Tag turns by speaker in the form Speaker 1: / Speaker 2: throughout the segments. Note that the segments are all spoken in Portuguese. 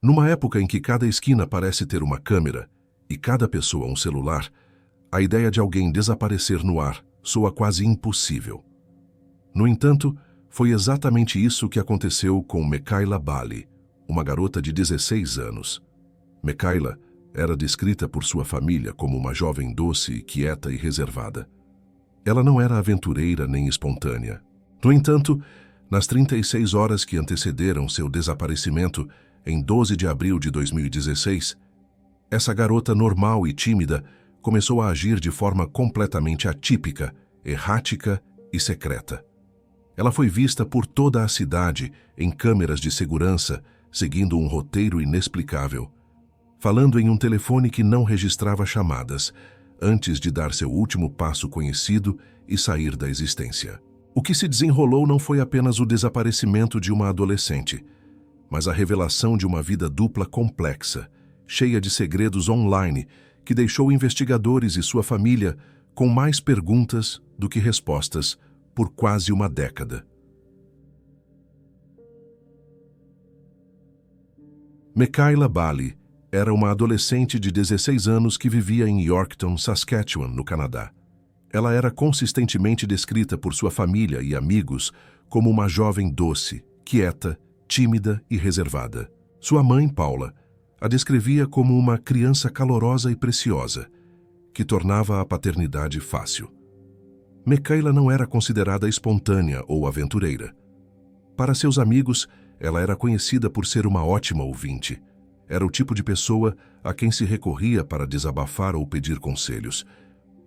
Speaker 1: Numa época em que cada esquina parece ter uma câmera e cada pessoa um celular, a ideia de alguém desaparecer no ar soa quase impossível. No entanto, foi exatamente isso que aconteceu com Mekayla Bali, uma garota de 16 anos. Mekayla era descrita por sua família como uma jovem doce, quieta e reservada. Ela não era aventureira nem espontânea. No entanto, nas 36 horas que antecederam seu desaparecimento, em 12 de abril de 2016, essa garota normal e tímida começou a agir de forma completamente atípica, errática e secreta. Ela foi vista por toda a cidade em câmeras de segurança, seguindo um roteiro inexplicável, falando em um telefone que não registrava chamadas, antes de dar seu último passo conhecido e sair da existência. O que se desenrolou não foi apenas o desaparecimento de uma adolescente, mas a revelação de uma vida dupla complexa, cheia de segredos online, que deixou investigadores e sua família com mais perguntas do que respostas por quase uma década. Mekayla Bali era uma adolescente de 16 anos que vivia em Yorkton, Saskatchewan, no Canadá. Ela era consistentemente descrita por sua família e amigos como uma jovem doce, quieta, tímida e reservada. Sua mãe, Paula, a descrevia como uma criança calorosa e preciosa, que tornava a paternidade fácil. Mekayla não era considerada espontânea ou aventureira. Para seus amigos, ela era conhecida por ser uma ótima ouvinte. Era o tipo de pessoa a quem se recorria para desabafar ou pedir conselhos,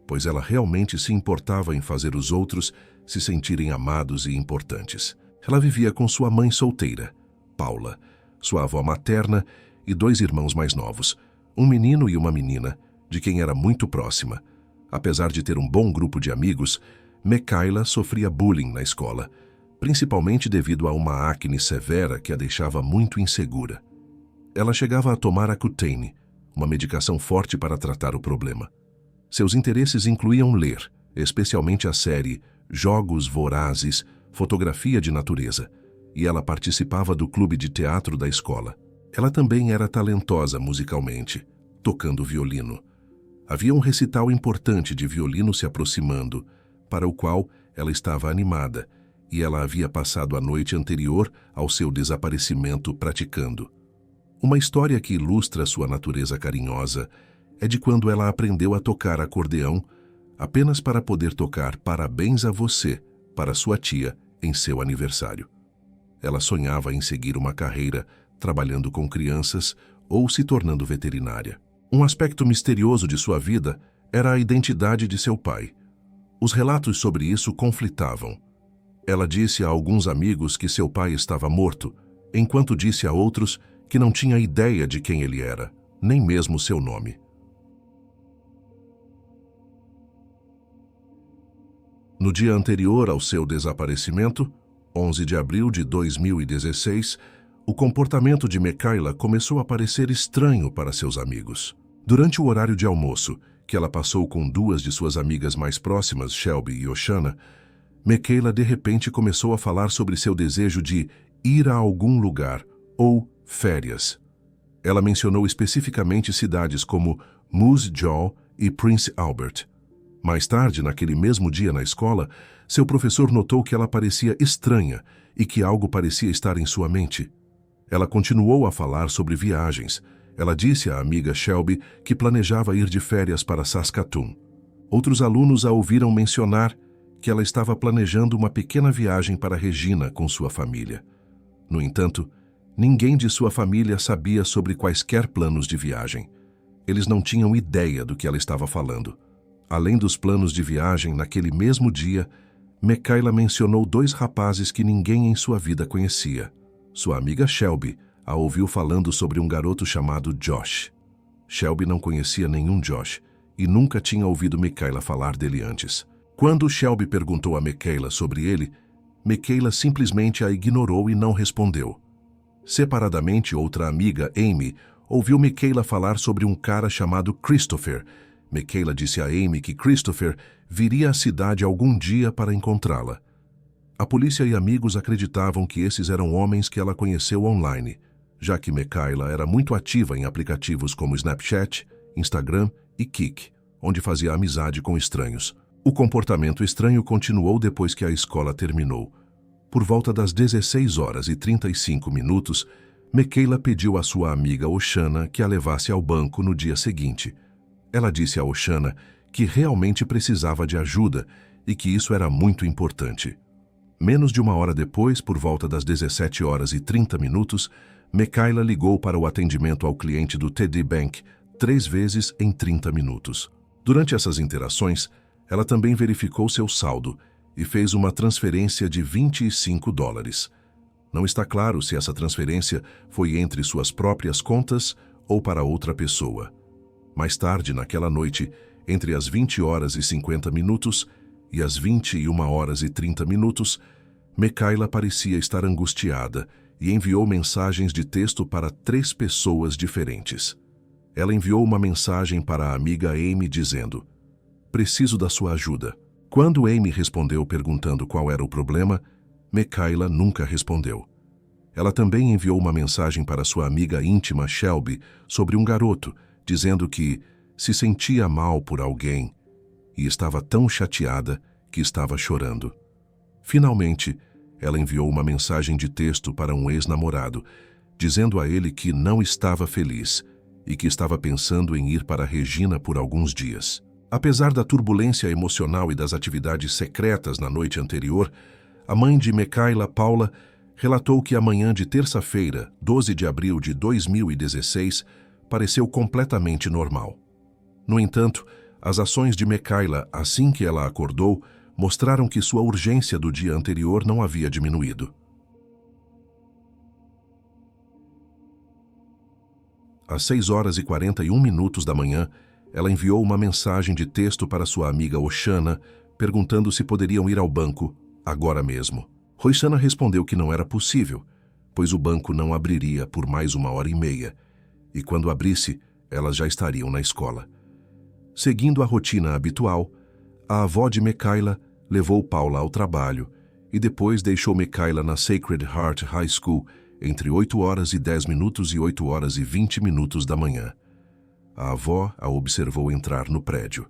Speaker 1: pois ela realmente se importava em fazer os outros se sentirem amados e importantes. Ela vivia com sua mãe solteira, Paula, sua avó materna e 2 irmãos mais novos, um menino e uma menina, de quem era muito próxima. Apesar de ter um bom grupo de amigos, Mekayla sofria bullying na escola, principalmente devido a uma acne severa que a deixava muito insegura. Ela chegava a tomar Accutane, uma medicação forte para tratar o problema. Seus interesses incluíam ler, especialmente a série Jogos Vorazes, Fotografia de Natureza, e ela participava do clube de teatro da escola. Ela também era talentosa musicalmente, tocando violino. Havia um recital importante de violino se aproximando, para o qual ela estava animada, e ela havia passado a noite anterior ao seu desaparecimento praticando. Uma história que ilustra sua natureza carinhosa é de quando ela aprendeu a tocar acordeão apenas para poder tocar Parabéns a Você para sua tia em seu aniversário. Ela sonhava em seguir uma carreira trabalhando com crianças ou se tornando veterinária. Um aspecto misterioso de sua vida era a identidade de seu pai. Os relatos sobre isso conflitavam. Ela disse a alguns amigos que seu pai estava morto, enquanto disse a outros que não tinha ideia de quem ele era, nem mesmo seu nome. No dia anterior ao seu desaparecimento, 11 de abril de 2016, o comportamento de Mekayla começou a parecer estranho para seus amigos. Durante o horário de almoço, que ela passou com 2 de suas amigas mais próximas, Shelby e Oshana, Mekayla de repente começou a falar sobre seu desejo de ir a algum lugar ou férias. Ela mencionou especificamente cidades como Moose Jaw e Prince Albert. Mais tarde, naquele mesmo dia na escola, seu professor notou que ela parecia estranha e que algo parecia estar em sua mente. Ela continuou a falar sobre viagens. Ela disse à amiga Shelby que planejava ir de férias para Saskatoon. Outros alunos a ouviram mencionar que ela estava planejando uma pequena viagem para Regina com sua família. No entanto, ninguém de sua família sabia sobre quaisquer planos de viagem. Eles não tinham ideia do que ela estava falando. Além dos planos de viagem, naquele mesmo dia, Mekayla mencionou 2 rapazes que ninguém em sua vida conhecia. Sua amiga Shelby a ouviu falando sobre um garoto chamado Josh. Shelby não conhecia nenhum Josh e nunca tinha ouvido Mekayla falar dele antes. Quando Shelby perguntou a Mekayla sobre ele, Mekayla simplesmente a ignorou e não respondeu. Separadamente, outra amiga, Amy, ouviu Mekayla falar sobre um cara chamado Christopher. Mekayla disse a Amy que Christopher viria à cidade algum dia para encontrá-la. A polícia e amigos acreditavam que esses eram homens que ela conheceu online. já que Mikaela era muito ativa em aplicativos como Snapchat, Instagram e Kik, onde fazia amizade com estranhos. O comportamento estranho continuou depois que a escola terminou. Por volta das 16h35, Mikaela pediu à sua amiga Oshana que a levasse ao banco no dia seguinte. Ela disse a Oshana que realmente precisava de ajuda e que isso era muito importante. Menos de uma hora depois, por volta das 17h30, Mikaela ligou para o atendimento ao cliente do TD Bank 3 vezes em 30 minutos. Durante essas interações, ela também verificou seu saldo e fez uma transferência de $25. Não está claro se essa transferência foi entre suas próprias contas ou para outra pessoa. Mais tarde, naquela noite, entre as 20h50 e as 21h30, Mikaela parecia estar angustiada e enviou mensagens de texto para 3 pessoas diferentes. Ela enviou uma mensagem para a amiga Amy dizendo: "Preciso da sua ajuda." Quando Amy respondeu perguntando qual era o problema, Mikaela nunca respondeu. Ela também enviou uma mensagem para sua amiga íntima Shelby sobre um garoto, dizendo que se sentia mal por alguém e estava tão chateada que estava chorando. Finalmente, ela enviou uma mensagem de texto para um ex-namorado, dizendo a ele que não estava feliz e que estava pensando em ir para Regina por alguns dias. Apesar da turbulência emocional e das atividades secretas na noite anterior, a mãe de Mikaela, Paula, relatou que a manhã de terça-feira, 12 de abril de 2016, pareceu completamente normal. No entanto, as ações de Mikaela assim que ela acordou mostraram que sua urgência do dia anterior não havia diminuído. Às 6h41 da manhã, ela enviou uma mensagem de texto para sua amiga Oshana, perguntando se poderiam ir ao banco agora mesmo. Oshana respondeu que não era possível, pois o banco não abriria por mais 1h30, e quando abrisse, elas já estariam na escola. Seguindo a rotina habitual, a avó de Mikaela levou Paula ao trabalho e depois deixou Mikaela na Sacred Heart High School entre 8h10 e 8h20 da manhã. A avó a observou entrar no prédio.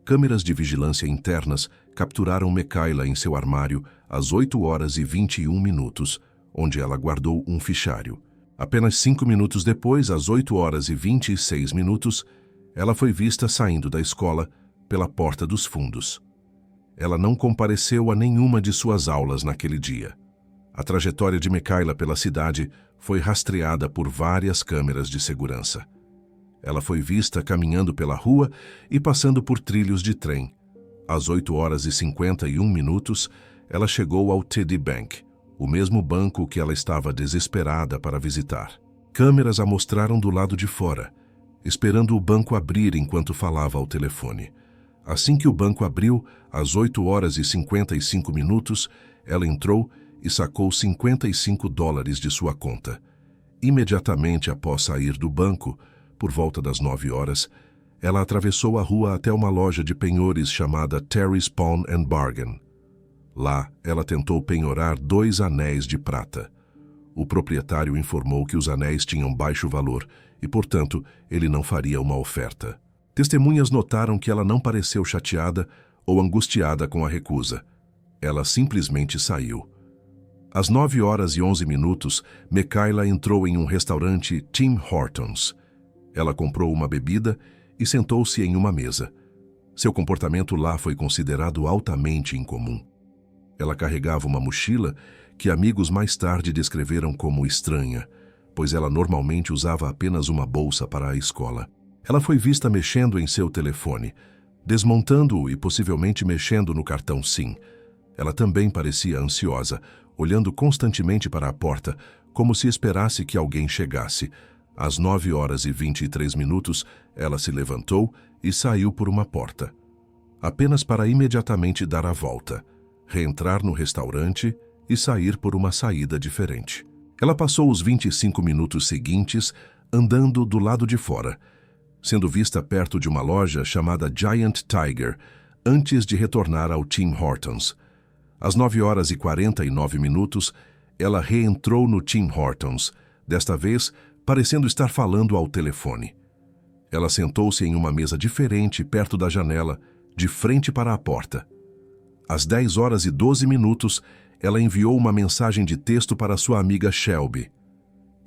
Speaker 1: Câmeras de vigilância internas capturaram Mikaela em seu armário às 8h21, onde ela guardou um fichário. Apenas 5 minutos depois, às 8h26, ela foi vista saindo da escola pela porta dos fundos. Ela não compareceu a nenhuma de suas aulas naquele dia. A trajetória de Mikaela pela cidade foi rastreada por várias câmeras de segurança. Ela foi vista caminhando pela rua e passando por trilhos de trem. Às 8h51, ela chegou ao TD Bank, o mesmo banco que ela estava desesperada para visitar. Câmeras a mostraram do lado de fora, esperando o banco abrir enquanto falava ao telefone. Assim que o banco abriu, às 8h55, ela entrou e sacou $55 de sua conta. Imediatamente após sair do banco, por volta das 9h, ela atravessou a rua até uma loja de penhores chamada Terry's Pawn and Bargain. Lá, ela tentou penhorar 2 anéis de prata. O proprietário informou que os anéis tinham baixo valor e, portanto, ele não faria uma oferta. Testemunhas notaram que ela não pareceu chateada ou angustiada com a recusa. Ela simplesmente saiu. Às 9h11, Mikaela entrou em um restaurante Tim Hortons. Ela comprou uma bebida e sentou-se em uma mesa. Seu comportamento lá foi considerado altamente incomum. Ela carregava uma mochila que amigos mais tarde descreveram como estranha, pois ela normalmente usava apenas uma bolsa para a escola. Ela foi vista mexendo em seu telefone, desmontando-o e possivelmente mexendo no cartão SIM. Ela também parecia ansiosa, olhando constantemente para a porta, como se esperasse que alguém chegasse. Às 9h23, ela se levantou e saiu por uma porta, apenas para imediatamente dar a volta, reentrar no restaurante e sair por uma saída diferente. Ela passou os 25 minutos seguintes andando do lado de fora, sendo vista perto de uma loja chamada Giant Tiger, antes de retornar ao Tim Hortons. Às 9h49, ela reentrou no Tim Hortons, desta vez parecendo estar falando ao telefone. Ela sentou-se em uma mesa diferente perto da janela, de frente para a porta. Às 10h12, ela enviou uma mensagem de texto para sua amiga Shelby.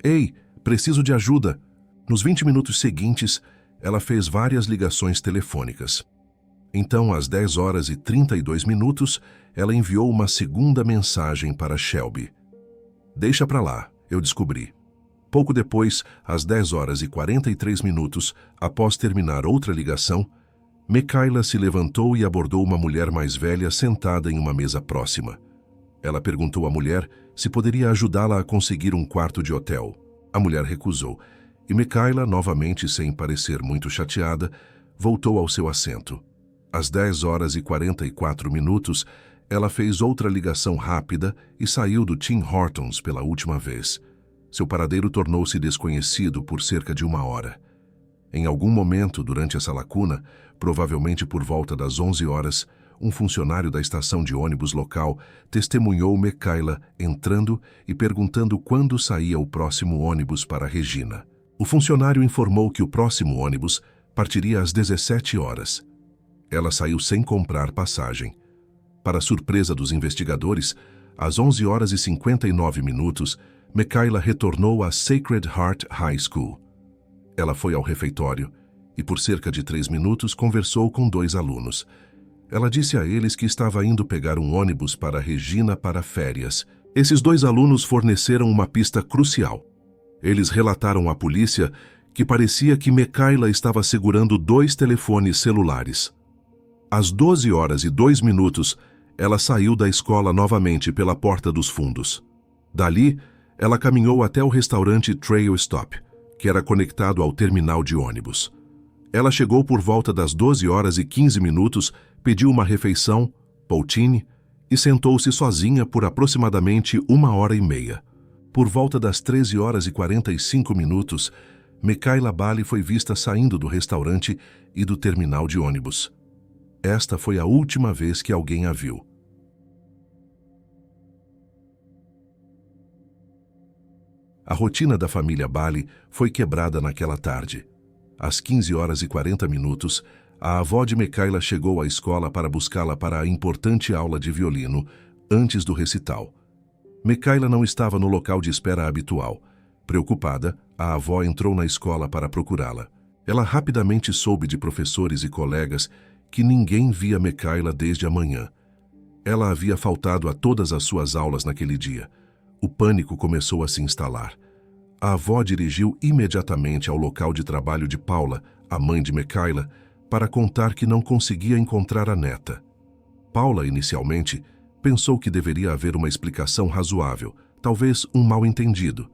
Speaker 1: Ei, preciso de ajuda. Nos 20 minutos seguintes, ela fez várias ligações telefônicas. Então, às 10h32, ela enviou uma segunda mensagem para Shelby. Deixa pra lá, eu descobri. Pouco depois, às 10h43, após terminar outra ligação, Mikaela se levantou e abordou uma mulher mais velha sentada em uma mesa próxima. Ela perguntou à mulher se poderia ajudá-la a conseguir um quarto de hotel. A mulher recusou, e Mikaela, novamente sem parecer muito chateada, voltou ao seu assento. Às 10h44, ela fez outra ligação rápida e saiu do Tim Hortons pela última vez. Seu paradeiro tornou-se desconhecido por cerca de 1 hora. Em algum momento durante essa lacuna, provavelmente por volta das 11h, um funcionário da estação de ônibus local testemunhou Mikaela entrando e perguntando quando saía o próximo ônibus para Regina. O funcionário informou que o próximo ônibus partiria às 17h. Ela saiu sem comprar passagem. Para surpresa dos investigadores, às 11h59, Mikaela retornou à Sacred Heart High School. Ela foi ao refeitório e, por cerca de 3 minutos, conversou com 2 alunos. Ela disse a eles que estava indo pegar um ônibus para Regina para férias. Esses 2 alunos forneceram uma pista crucial. Eles relataram à polícia que parecia que Mikaela estava segurando 2 telefones celulares. Às 12h02, ela saiu da escola novamente pela porta dos fundos. Dali, ela caminhou até o restaurante Trail Stop, que era conectado ao terminal de ônibus. Ela chegou por volta das 12h15, pediu uma refeição, poutine, e sentou-se sozinha por aproximadamente 1h30. Por volta das 13h45, Mikaela Bali foi vista saindo do restaurante e do terminal de ônibus. Esta foi a última vez que alguém a viu. A rotina da família Bali foi quebrada naquela tarde. Às 15h40, a avó de Mikaela chegou à escola para buscá-la para a importante aula de violino, antes do recital. Mikaela não estava no local de espera habitual. Preocupada, a avó entrou na escola para procurá-la. Ela rapidamente soube de professores e colegas que ninguém via Mikaela desde a manhã. Ela havia faltado a todas as suas aulas naquele dia. O pânico começou a se instalar. A avó dirigiu imediatamente ao local de trabalho de Paula, a mãe de Mikaela, para contar que não conseguia encontrar a neta. Paula, inicialmente, pensou que deveria haver uma explicação razoável, talvez um mal-entendido.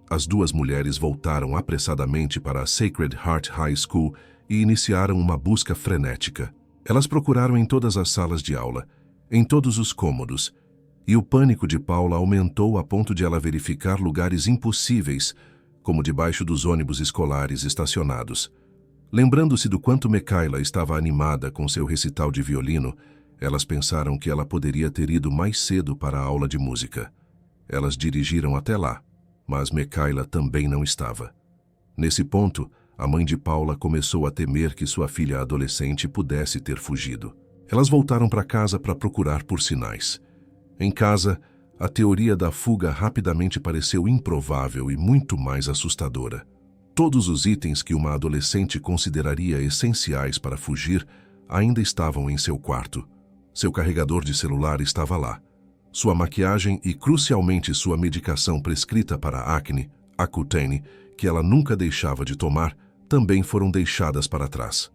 Speaker 1: As 2 mulheres voltaram apressadamente para a Sacred Heart High School e iniciaram uma busca frenética. Elas procuraram em todas as salas de aula, em todos os cômodos, e o pânico de Paula aumentou a ponto de ela verificar lugares impossíveis, como debaixo dos ônibus escolares estacionados. Lembrando-se do quanto Mikaela estava animada com seu recital de violino, elas pensaram que ela poderia ter ido mais cedo para a aula de música. Elas dirigiram até lá, mas Mikaela também não estava. Nesse ponto, a mãe de Paula começou a temer que sua filha adolescente pudesse ter fugido. Elas voltaram para casa para procurar por sinais. Em casa, a teoria da fuga rapidamente pareceu improvável e muito mais assustadora. Todos os itens que uma adolescente consideraria essenciais para fugir ainda estavam em seu quarto. Seu carregador de celular estava lá. Sua maquiagem e, crucialmente, sua medicação prescrita para acne, Accutane, que ela nunca deixava de tomar, também foram deixadas para trás.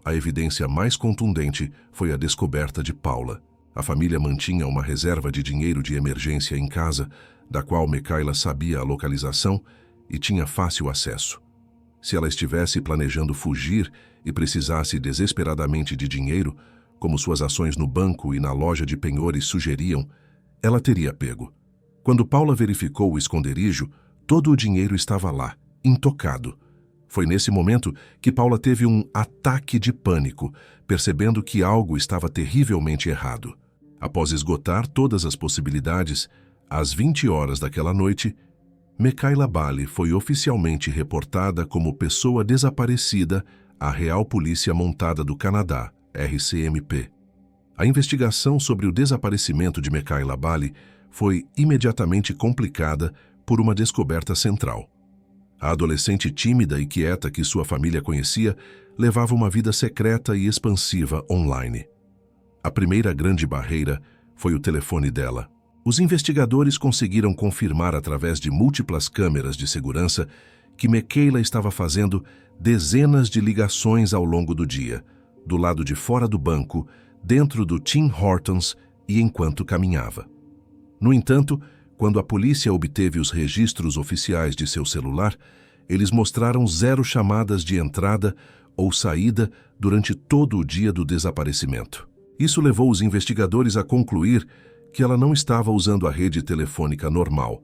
Speaker 1: A evidência mais contundente foi a descoberta de Paula. A família mantinha uma reserva de dinheiro de emergência em casa, da qual Mikaela sabia a localização e tinha fácil acesso. Se ela estivesse planejando fugir e precisasse desesperadamente de dinheiro, como suas ações no banco e na loja de penhores sugeriam, ela teria pego. Quando Paula verificou o esconderijo, todo o dinheiro estava lá, intocado. Foi nesse momento que Paula teve um ataque de pânico, percebendo que algo estava terrivelmente errado. Após esgotar todas as possibilidades, às 20 horas daquela noite, Mekaila Bali foi oficialmente reportada como pessoa desaparecida à Real Polícia Montada do Canadá, RCMP. A investigação sobre o desaparecimento de Mekaila Bali foi imediatamente complicada por uma descoberta central. A adolescente tímida e quieta que sua família conhecia levava uma vida secreta e expansiva online. A primeira grande barreira foi o telefone dela. Os investigadores conseguiram confirmar através de múltiplas câmeras de segurança que Mekaila estava fazendo dezenas de ligações ao longo do dia, do lado de fora do banco, dentro do Tim Hortons e enquanto caminhava. No entanto, quando a polícia obteve os registros oficiais de seu celular, eles mostraram 0 chamadas de entrada ou saída durante todo o dia do desaparecimento. Isso levou os investigadores a concluir que ela não estava usando a rede telefônica normal,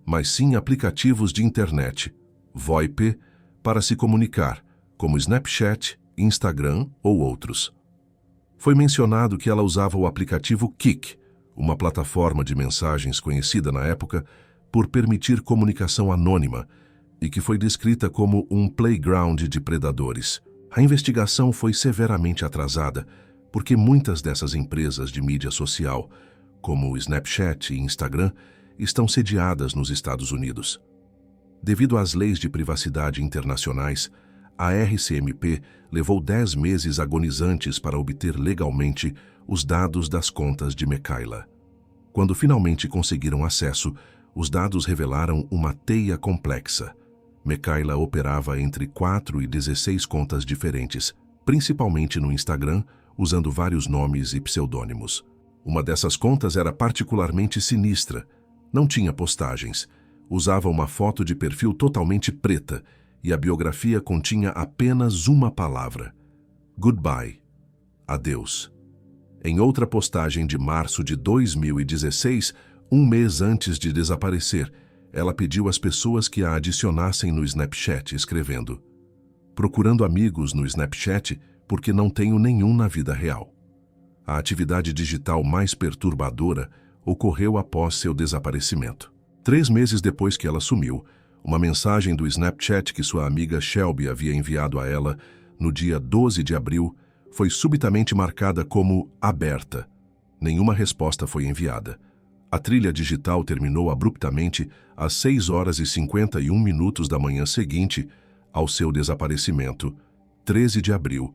Speaker 1: mas sim aplicativos de internet, VoIP, para se comunicar, como Snapchat, Instagram ou outros. Foi mencionado que ela usava o aplicativo Kik, uma plataforma de mensagens conhecida na época por permitir comunicação anônima e que foi descrita como um playground de predadores. A investigação foi severamente atrasada porque muitas dessas empresas de mídia social, como o Snapchat e Instagram, estão sediadas nos Estados Unidos. Devido às leis de privacidade internacionais, a RCMP levou 10 meses agonizantes para obter legalmente os dados das contas de Mekaila. Quando finalmente conseguiram acesso, os dados revelaram uma teia complexa. Mekaila operava entre 4 e 16 contas diferentes, principalmente no Instagram, usando vários nomes e pseudônimos. Uma dessas contas era particularmente sinistra. Não tinha postagens. Usava uma foto de perfil totalmente preta e a biografia continha apenas uma palavra: Goodbye. Adeus. Em outra postagem de março de 2016, um mês antes de desaparecer, ela pediu às pessoas que a adicionassem no Snapchat, escrevendo: procurando amigos no Snapchat porque não tenho nenhum na vida real. A atividade digital mais perturbadora ocorreu após seu desaparecimento. 3 meses depois que ela sumiu, uma mensagem do Snapchat que sua amiga Shelby havia enviado a ela no dia 12 de abril foi subitamente marcada como aberta. Nenhuma resposta foi enviada. A trilha digital terminou abruptamente às 6h51 da manhã seguinte ao seu desaparecimento, 13 de abril,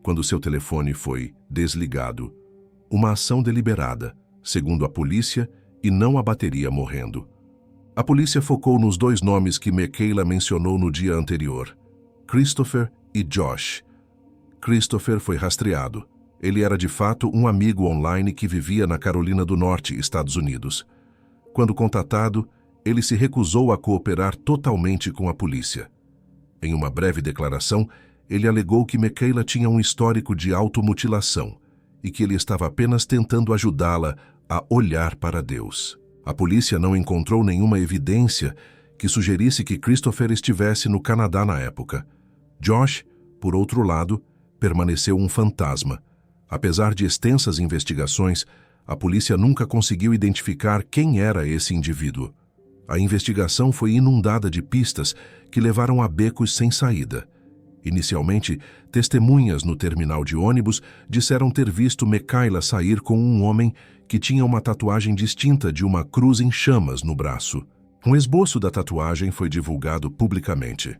Speaker 1: quando seu telefone foi desligado. Uma ação deliberada, segundo a polícia, e não a bateria morrendo. A polícia focou nos 2 nomes que Mekaila mencionou no dia anterior: Christopher e Josh. Christopher foi rastreado. Ele era de fato um amigo online que vivia na Carolina do Norte, Estados Unidos. Quando contatado, ele se recusou a cooperar totalmente com a polícia. Em uma breve declaração, ele alegou que Mekaila tinha um histórico de automutilação e que ele estava apenas tentando ajudá-la a olhar para Deus. A polícia não encontrou nenhuma evidência que sugerisse que Christopher estivesse no Canadá na época. Josh, por outro lado, permaneceu um fantasma. Apesar de extensas investigações, a polícia nunca conseguiu identificar quem era esse indivíduo. A investigação foi inundada de pistas que levaram a becos sem saída. Inicialmente, testemunhas no terminal de ônibus disseram ter visto Mekaila sair com um homem que tinha uma tatuagem distinta de uma cruz em chamas no braço. Um esboço da tatuagem foi divulgado publicamente.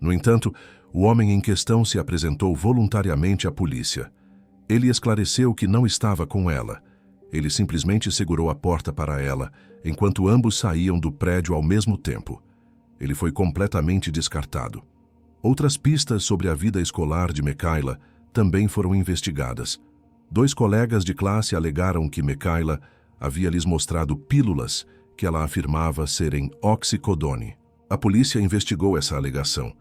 Speaker 1: No entanto, o homem em questão se apresentou voluntariamente à polícia. Ele esclareceu que não estava com ela. Ele simplesmente segurou a porta para ela, enquanto ambos saíam do prédio ao mesmo tempo. Ele foi completamente descartado. Outras pistas sobre a vida escolar de Mekaila também foram investigadas. 2 colegas de classe alegaram que Mekaila havia lhes mostrado pílulas que ela afirmava serem oxicodone. A polícia investigou essa alegação,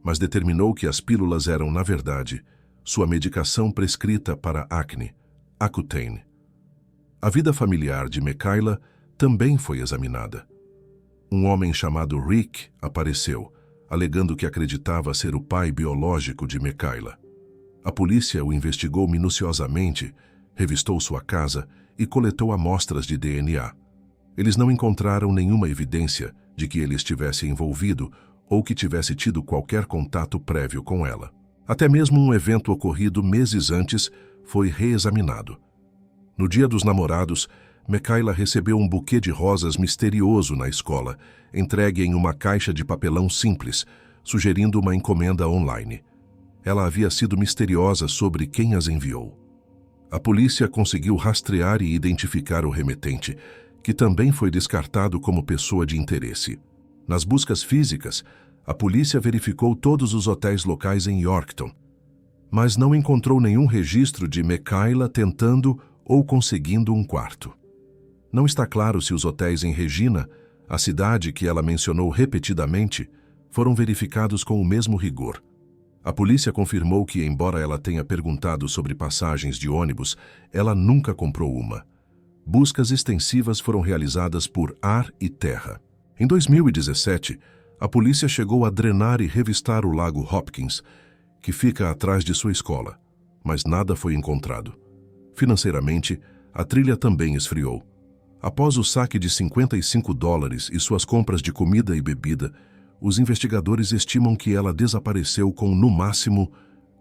Speaker 1: mas determinou que as pílulas eram, na verdade, sua medicação prescrita para acne, Accutane. A vida familiar de Mekaila também foi examinada. Um homem chamado Rick apareceu, alegando que acreditava ser o pai biológico de Mekaila. A polícia o investigou minuciosamente, revistou sua casa e coletou amostras de DNA. Eles não encontraram nenhuma evidência de que ele estivesse envolvido ou que tivesse tido qualquer contato prévio com ela. Até mesmo um evento ocorrido meses antes foi reexaminado. No Dia dos Namorados, Mikaela recebeu um buquê de rosas misterioso na escola, entregue em uma caixa de papelão simples, sugerindo uma encomenda online. Ela havia sido misteriosa sobre quem as enviou. A polícia conseguiu rastrear e identificar o remetente, que também foi descartado como pessoa de interesse. Nas buscas físicas, a polícia verificou todos os hotéis locais em Yorkton, mas não encontrou nenhum registro de Mikaela tentando ou conseguindo um quarto. Não está claro se os hotéis em Regina, a cidade que ela mencionou repetidamente, foram verificados com o mesmo rigor. A polícia confirmou que, embora ela tenha perguntado sobre passagens de ônibus, ela nunca comprou uma. Buscas extensivas foram realizadas por ar e terra. Em 2017, a polícia chegou a drenar e revistar o Lago Hopkins, que fica atrás de sua escola, mas nada foi encontrado. Financeiramente, a trilha também esfriou. Após o saque de $55 e suas compras de comida e bebida, os investigadores estimam que ela desapareceu com, no máximo,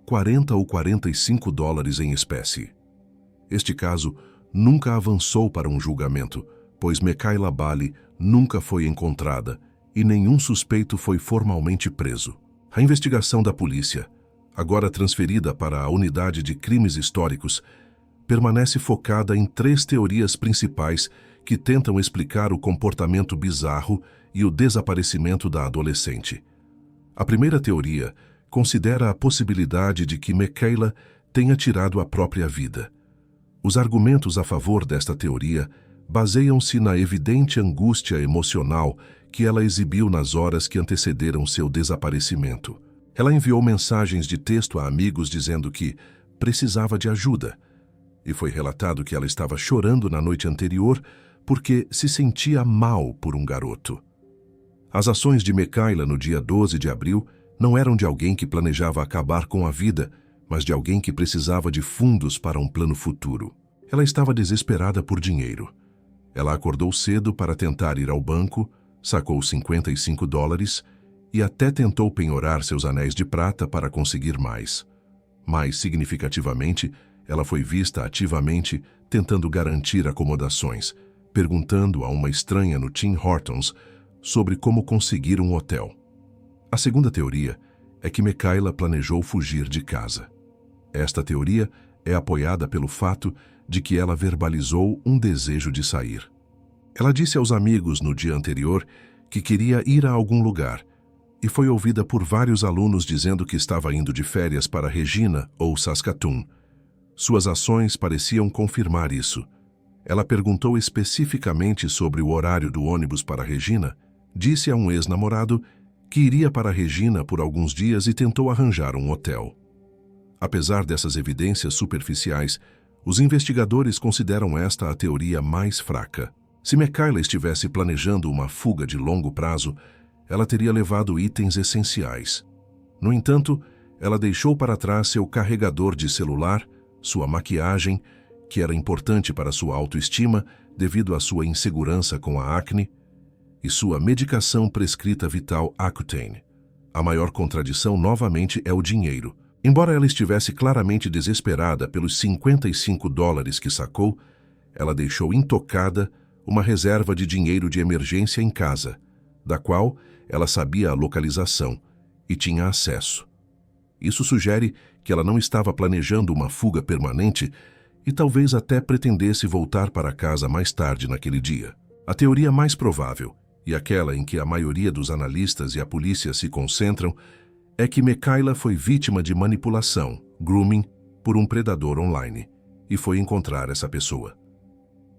Speaker 1: $40 ou $45 em espécie. Este caso nunca avançou para um julgamento, pois Mikaela Bali nunca foi encontrada e nenhum suspeito foi formalmente preso. A investigação da polícia, agora transferida para a Unidade de Crimes Históricos, permanece focada em 3 teorias principais que tentam explicar o comportamento bizarro e o desaparecimento da adolescente. A primeira teoria considera a possibilidade de que Mikaela tenha tirado a própria vida. Os argumentos a favor desta teoria baseiam-se na evidente angústia emocional que ela exibiu nas horas que antecederam seu desaparecimento. Ela enviou mensagens de texto a amigos dizendo que precisava de ajuda, e foi relatado que ela estava chorando na noite anterior porque se sentia mal por um garoto. As ações de Mikaela no dia 12 de abril não eram de alguém que planejava acabar com a vida, mas de alguém que precisava de fundos para um plano futuro. Ela estava desesperada por dinheiro. Ela acordou cedo para tentar ir ao banco, sacou $55 e até tentou penhorar seus anéis de prata para conseguir mais. Mais significativamente, ela foi vista ativamente tentando garantir acomodações, perguntando a uma estranha no Tim Hortons sobre como conseguir um hotel. A segunda teoria é que Mikaela planejou fugir de casa. Esta teoria é apoiada pelo fato de que ela verbalizou um desejo de sair. Ela disse aos amigos no dia anterior que queria ir a algum lugar e foi ouvida por vários alunos dizendo que estava indo de férias para Regina ou Saskatoon. Suas ações pareciam confirmar isso. Ela perguntou especificamente sobre o horário do ônibus para Regina, disse a um ex-namorado que iria para Regina por alguns dias e tentou arranjar um hotel. Apesar dessas evidências superficiais, os investigadores consideram esta a teoria mais fraca. Se Mikaela estivesse planejando uma fuga de longo prazo, ela teria levado itens essenciais. No entanto, ela deixou para trás seu carregador de celular, sua maquiagem, que era importante para sua autoestima devido à sua insegurança com a acne, e sua medicação prescrita vital Accutane. A maior contradição novamente é o dinheiro. Embora ela estivesse claramente desesperada pelos $55 que sacou, ela deixou intocada uma reserva de dinheiro de emergência em casa, da qual ela sabia a localização e tinha acesso. Isso sugere que ela não estava planejando uma fuga permanente e talvez até pretendesse voltar para casa mais tarde naquele dia. A teoria mais provável, e aquela em que a maioria dos analistas e a polícia se concentram, é que Mikaela foi vítima de manipulação, grooming, por um predador online, e foi encontrar essa pessoa.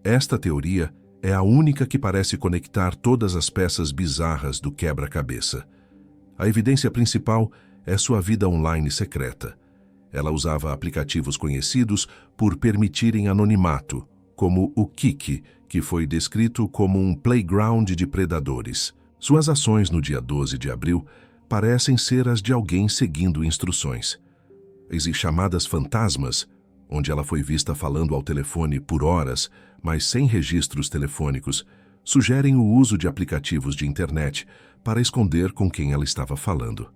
Speaker 1: Esta teoria é a única que parece conectar todas as peças bizarras do quebra-cabeça. A evidência principal é sua vida online secreta. Ela usava aplicativos conhecidos por permitirem anonimato, como o Kiki, que foi descrito como um playground de predadores. Suas ações no dia 12 de abril parecem ser as de alguém seguindo instruções. Existem chamadas fantasmas, onde ela foi vista falando ao telefone por horas, mas sem registros telefônicos, sugerem o uso de aplicativos de internet para esconder com quem ela estava falando.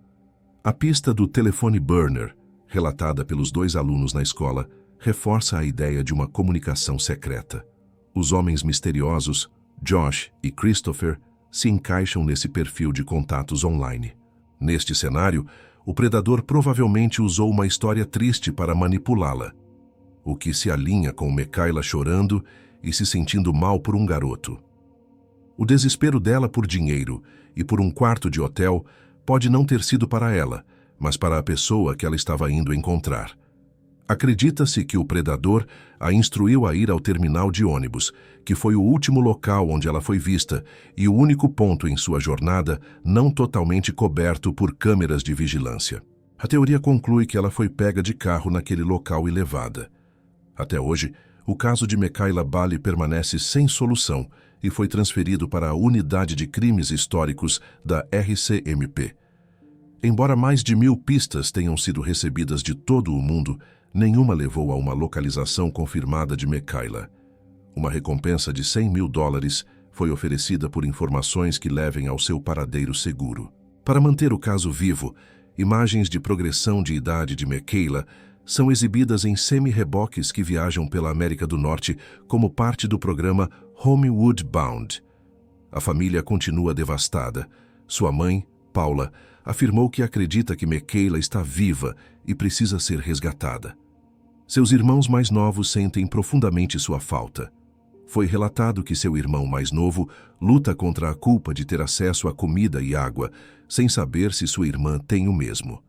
Speaker 1: A pista do telefone burner, relatada pelos 2 alunos na escola, reforça a ideia de uma comunicação secreta. Os homens misteriosos, Josh e Christopher, se encaixam nesse perfil de contatos online. Neste cenário, o predador provavelmente usou uma história triste para manipulá-la, o que se alinha com Mikaela chorando e se sentindo mal por um garoto. O desespero dela por dinheiro e por um quarto de hotel pode não ter sido para ela, mas para a pessoa que ela estava indo encontrar. Acredita-se que o predador a instruiu a ir ao terminal de ônibus, que foi o último local onde ela foi vista e o único ponto em sua jornada não totalmente coberto por câmeras de vigilância. A teoria conclui que ela foi pega de carro naquele local e levada. Até hoje, o caso de Mikaela Bali permanece sem solução e foi transferido para a Unidade de Crimes Históricos da RCMP. Embora mais de 1000 pistas tenham sido recebidas de todo o mundo, nenhuma levou a uma localização confirmada de Mikaela. Uma recompensa de $100 mil foi oferecida por informações que levem ao seu paradeiro seguro. Para manter o caso vivo, imagens de progressão de idade de Mikaela são exibidas em semi-reboques que viajam pela América do Norte como parte do programa Homeward Bound. A família continua devastada. Sua mãe, Paula, afirmou que acredita que Mikaela está viva e precisa ser resgatada. Seus irmãos mais novos sentem profundamente sua falta. Foi relatado que seu irmão mais novo luta contra a culpa de ter acesso a comida e água, sem saber se sua irmã tem o mesmo.